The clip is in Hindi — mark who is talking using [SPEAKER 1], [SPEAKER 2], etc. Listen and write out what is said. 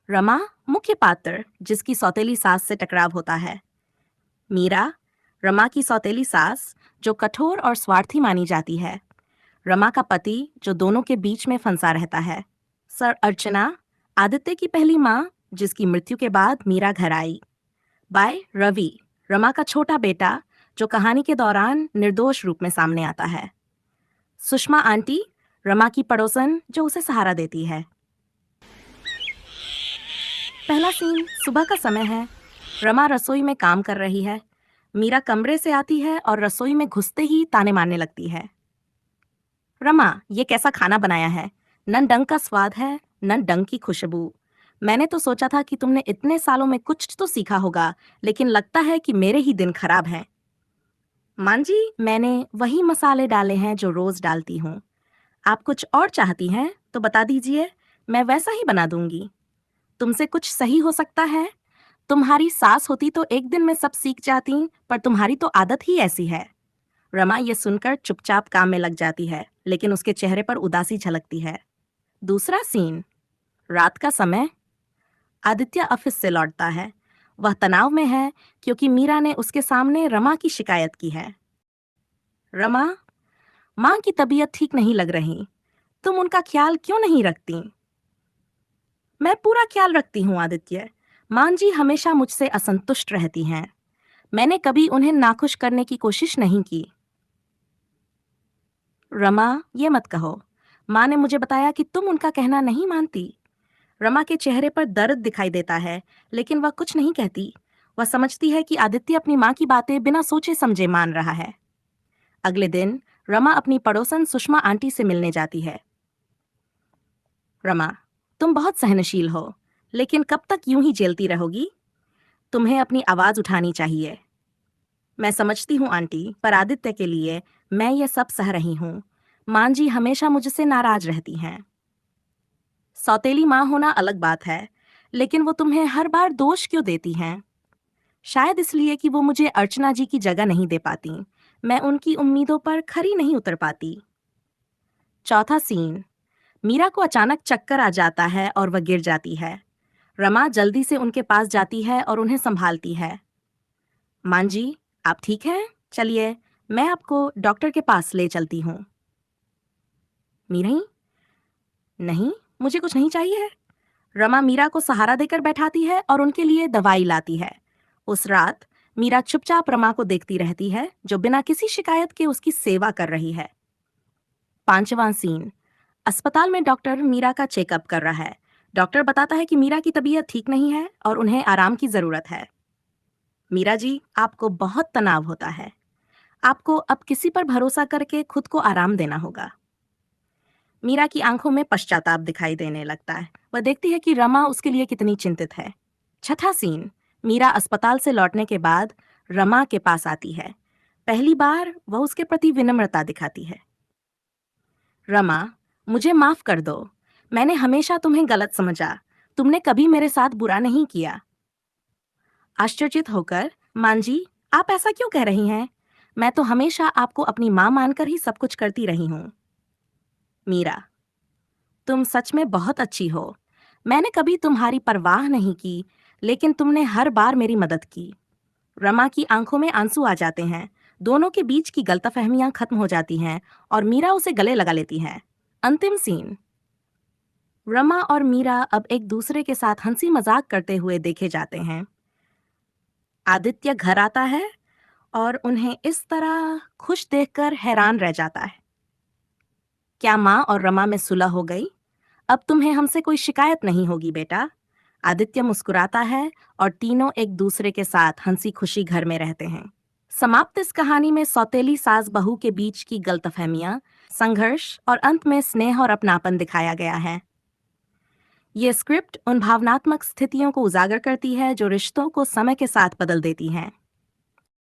[SPEAKER 1] रमा, मुख्य पात्र जिसकी सौतेली सास से टकराव होता है। मीरा, रमा की सौतेली सास जो कठोर और स्वार्थी मानी जाती है। रमा का पति जो दोनों के बीच में फंसा रहता है। सर अर्चना, आदित्य की पहली माँ जिसकी मृत्यु के बाद मीरा घर आई। बाय रवि, रमा का छोटा बेटा जो कहानी के दौरान निर्दोष रूप में सामने आता है। सुषमा आंटी, रमा की पड़ोसन जो उसे सहारा देती है। पहला सीन सुबह का समय है। रमा रसोई में काम कर रही है। मीरा कमरे से आती है और रसोई में घुसते ही ताने मारने लगती है। रमा, ये कैसा खाना बनाया है? न डंग का स्वाद है, न डंग की खुशबू। मैंने तो सोचा था कि तुमने इतने सालों में कुछ तो सीखा होगा, लेकिन लगता है कि मेरे ही दिन खराब हैं। मां जी, मैंने वही मसाले डाले हैं जो रोज डालती हूँ। आप कुछ और चाहती हैं तो बता दीजिए, मैं वैसा ही बना दूंगी। तुमसे कुछ सही हो सकता है? तुम्हारी सास होती तो एक दिन में सब सीख जाती, पर तुम्हारी तो आदत ही ऐसी है। रमा ये सुनकर चुपचाप काम में लग जाती है, लेकिन उसके चेहरे पर उदासी झलकती है। दूसरा सीन, रात का समय। आदित्य ऑफिस से लौटता है। वह तनाव में है क्योंकि मीरा ने उसके सामने रमा की शिकायत की है। रमा, माँ की तबीयत ठीक नहीं लग रही। तुम उनका ख्याल क्यों नहीं रखती? मैं पूरा ख्याल रखती हूँ आदित्य। माँ जी हमेशा मुझसे असंतुष्ट रहती हैं। मैंने कभी उन्हें नाखुश करने की कोशिश नहीं की। रमा, ये मत कहो। माँ ने मुझे बताया कि तुम उनका कहना नहीं मानती। रमा के चेहरे पर दर्द दिखाई देता है, लेकिन वह कुछ नहीं कहती। वह समझती है कि आदित्य अपनी माँ की बातें बिना सोचे समझे मान रहा है। अगले दिन रमा अपनी पड़ोसन सुषमा आंटी से मिलने जाती है। रमा, तुम बहुत सहनशील हो, लेकिन कब तक यूं ही झेलती रहोगी? तुम्हें अपनी आवाज उठानी चाहिए। मैं समझती हूँ आंटी, पर आदित्य के लिए मैं ये सब सह रही हूँ। मां जी हमेशा मुझसे नाराज रहती हैं। सौतेली माँ होना अलग बात है, लेकिन वो तुम्हें हर बार दोष क्यों देती हैं? शायद इसलिए कि वो मुझे अर्चना जी की जगह नहीं दे पाती। मैं उनकी उम्मीदों पर खरी नहीं उतर पाती। चौथा सीन, मीरा को अचानक चक्कर आ जाता है और वह गिर जाती है। रमा जल्दी से उनके पास जाती है और उन्हें संभालती है। मां जी, आप ठीक हैं? चलिए, मैं आपको डॉक्टर के पास ले चलती हूँ। मीरा, नहीं, मुझे कुछ नहीं चाहिए। रमा मीरा को सहारा देकर बैठाती है और उनके लिए दवाई लाती है। उस रात मीरा चुपचाप रमा को देखती रहती है, जो बिना किसी शिकायत के उसकी सेवा कर रही है। पांचवां सीन, अस्पताल में डॉक्टर मीरा का चेकअप कर रहा है। डॉक्टर बताता है कि मीरा की तबीयत ठीक नहीं है और उन्हें आराम की जरूरत है। मीरा जी, आपको बहुत तनाव होता है। आपको अब किसी पर भरोसा करके खुद को आराम देना होगा। मीरा की आंखों में पश्चाताप दिखाई देने लगता है। वह देखती है कि रमा उसके लिए कितनी चिंतित है। छठा सीन, मीरा अस्पताल से लौटने के बाद रमा के पास आती है। पहली बार वह उसके प्रति विनम्रता दिखाती है। रमा, मुझे माफ कर दो। मैंने हमेशा तुम्हें गलत समझा। तुमने कभी मेरे साथ बुरा नहीं किया। आश्चर्यचकित होकर, मां जी, आप ऐसा क्यों कह रही हैं? मैं तो हमेशा आपको अपनी मां मानकर ही सब कुछ करती रही हूं। मीरा, तुम सच में बहुत अच्छी हो। मैंने कभी तुम्हारी परवाह नहीं की, लेकिन तुमने हर बार मेरी मदद की। रमा की आंखों में आंसू आ जाते हैं। दोनों के बीच की गलतफहमियां खत्म हो जाती हैं और मीरा उसे गले लगा लेती है। अंतिम सीन, रमा और मीरा अब एक दूसरे के साथ हंसी मजाक करते हुए देखे जाते हैं। आदित्य घर आता है और उन्हें इस तरह खुश देखकर हैरान रह जाता है। क्या माँ और रमा में सुलह हो गई? अब तुम्हें हमसे कोई शिकायत नहीं होगी बेटा। आदित्य मुस्कुराता है और तीनों एक दूसरे के साथ हंसी खुशी घर में रहते हैं। समाप्त इस कहानी में सौतेली सास बहू के बीच की गलतफहमियां, संघर्ष और अंत में स्नेह और अपनापन दिखाया गया है। ये स्क्रिप्ट उन भावनात्मक स्थितियों को उजागर करती है जो रिश्तों को समय के साथ बदल देती हैं।